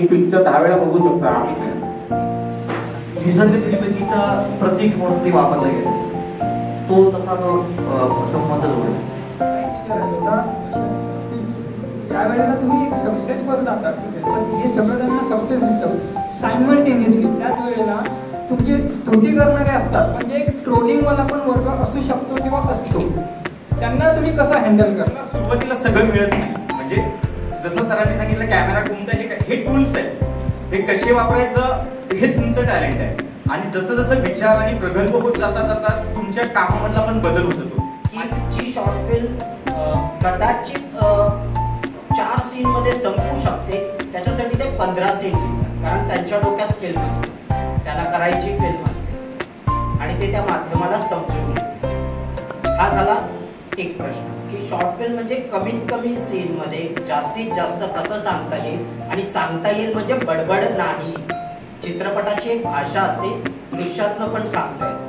Picture 10 वेळा बघू शकतो आम्ही. निसर्ग त्रिवेदीचा प्रतीक म्हणून ते वापरलं गेलं, तो तसा तो संबंध जोडेल. ज्या वेळेला तुम्ही एक सक्सेसवर जाता, पण हे सगळं त्यांना सक्सेस दिसतं सायमल्टेनियसली, त्याच वेळेला तुमची स्तुती करणारे असतात, म्हणजे एक ट्रोलिंगवाला पण वर्ग असू शकतो किंवा असतो, त्यांना तुम्ही कसं हँडल करता? सुरुवातीला सगळं मिळत नाही, म्हणजे जसं सरांनी सांगितलं कॅमेरा कोणतं हे टूल्स आहे, हे कसे वापरायचं हे तुमचं टॅलेंट आहे. आणि जसं जसं विचार आणि प्रगल्भ होत जाता जाता तुमच्या कामामधला पण बदल होत जातो. ही शॉर्ट फिल्म कदाचित 4 सीन मध्ये संपू शकते, त्याच्यासाठी ते 15 सीन लिहितात, कारण त्यांच्या डोक्यात फिल्म असते, त्याला करायची फिल्म असते आणि ते त्या माध्यमाला समजून घेतात. हा झाला एक प्रश्न की शॉर्ट फिल्म म्हणजे कमीत कमी सीन मध्ये जास्तीत जास्त कसं सांगता येईल, आणि सांगता येईल म्हणजे बडबड नाही. चित्रपटाची एक भाषा असते, दृश्यातनं पण सांगता येईल.